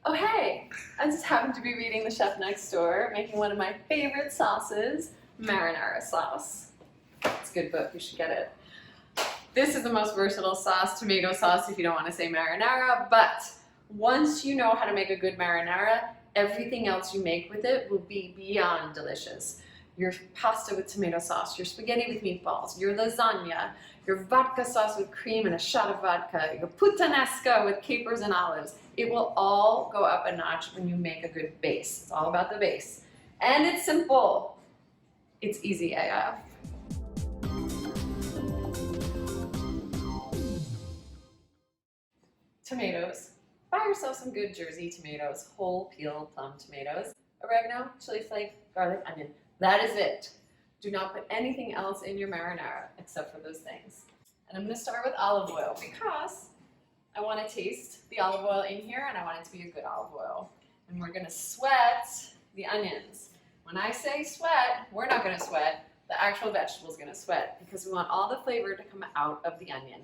Oh hey, I just happened to be reading The Chef Next Door, making one of my favorite sauces, marinara sauce. It's a good book, you should get it. This is the most versatile sauce, tomato sauce if you don't want to say marinara, but once you know how to make a good marinara, everything else you make with it will be beyond delicious. Your pasta with tomato sauce, your spaghetti with meatballs, your lasagna, your vodka sauce with cream and a shot of vodka, your puttanesca with capers and olives. It will all go up a notch when you make a good base. It's all about the base. And it's simple. It's easy AF. Tomatoes. Buy yourself some good Jersey tomatoes, whole peel plum tomatoes, oregano, chili flake, garlic, onion. That is it. Do not put anything else in your marinara except for those things. And I'm going to start with olive oil because I want to taste the olive oil in here and I want it to be a good olive oil. And we're going to sweat the onions. When I say sweat, we're not going to sweat. The actual vegetable is going to sweat because we want all the flavor to come out of the onion.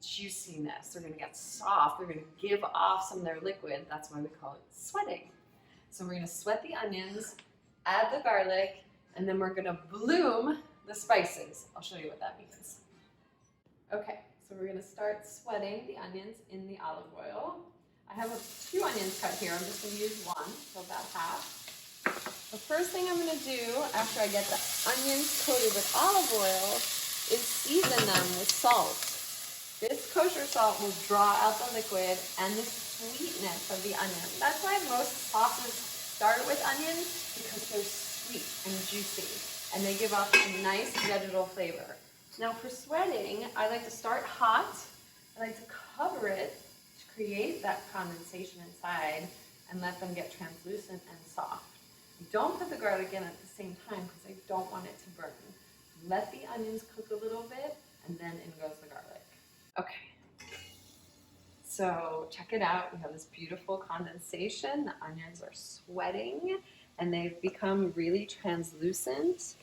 Juiciness. They're going to get soft. They're going to give off some of their liquid. That's why we call it sweating. So we're going to sweat the onions, add the garlic, and then we're going to bloom the spices. I'll show you what that means. Okay, so we're going to start sweating the onions in the olive oil. I have two onions cut here. I'm just going to use one, so about half. The first thing I'm going to do after I get the onions coated with olive oil is season them with salt. This kosher salt will draw out the liquid and the sweetness of the onion. That's why most sauces start with onions, because they're sweet and juicy and they give off a nice vegetal flavor. Now for sweating, I like to start hot. I like to cover it to create that condensation inside and let them get translucent and soft. Don't put the garlic in at the same time because I don't want it to burn. Let the onions cook a little bit and then in goes the garlic. Okay, so check it out. We have this beautiful condensation. The onions are sweating and they've become really translucent.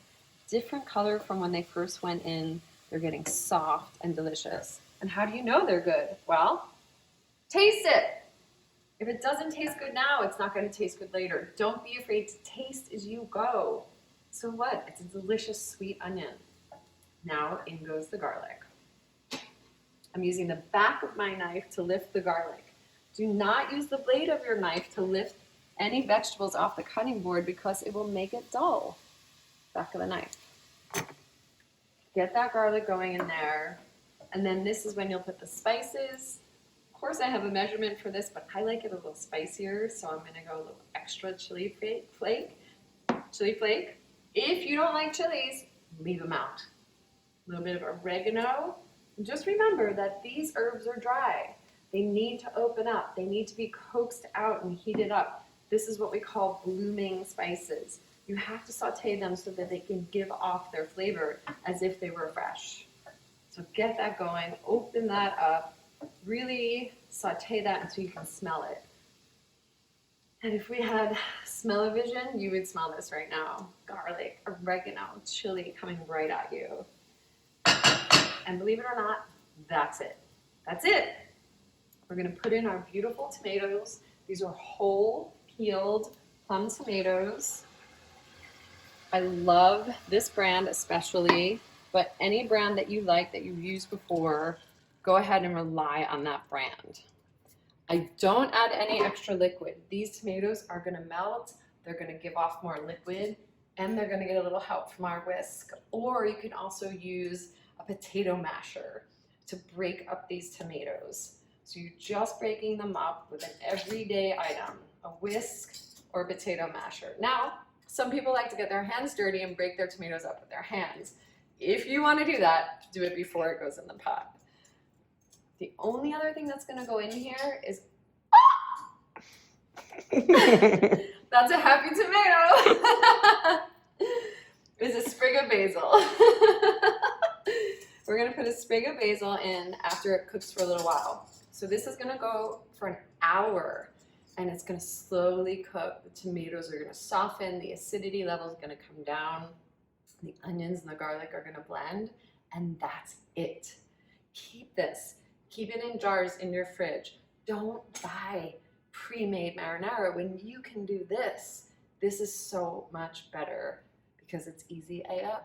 Different color from when they first went in. They're getting soft and delicious. And how do you know they're good? Well, taste it. If it doesn't taste good now, it's not going to taste good later. Don't be afraid to taste as you go. So what? It's a delicious sweet onion. Now in goes the garlic. I'm using the back of my knife to lift the garlic. Do not use the blade of your knife to lift any vegetables off the cutting board because it will make it dull. Back of the knife. Get that garlic going in there. And then this is when you'll put the spices. Of course I have a measurement for this, but I like it a little spicier, so I'm gonna go a little extra chili flake. If you don't like chilies, leave them out. A little bit of oregano. Just remember that these herbs are dry. They need to open up. They need to be coaxed out and heated up. This is what we call blooming spices. You have to saute them so that they can give off their flavor as if they were fresh. So get that going, open that up, really saute that until you can smell it. And if we had smell-o-vision, you would smell this right now. Garlic, oregano, chili coming right at you. And believe it or not, that's it. That's it. We're going to put in our beautiful tomatoes. These are whole peeled plum tomatoes. I love this brand especially, but any brand that you like that you've used before, go ahead and rely on that brand. I don't add any extra liquid. These tomatoes are going to melt. They're going to give off more liquid, and they're going to get a little help from our whisk. Or you can also use a potato masher to break up these tomatoes. So you're just breaking them up with an everyday item, a whisk or a potato masher. Now, some people like to get their hands dirty and break their tomatoes up with their hands. If you want to do that, do it before it goes in the pot. The only other thing that's going to go in here is, that's a happy tomato. Is a sprig of basil. We're going to put a sprig of basil in after it cooks for a little while. So this is going to go for an hour and it's going to slowly cook. The tomatoes are going to soften, the acidity level is going to come down, the onions and the garlic are going to blend, and that's it. Keep this. Keep it in jars in your fridge. Don't buy pre-made marinara when you can do this. This is so much better because it's easy AF.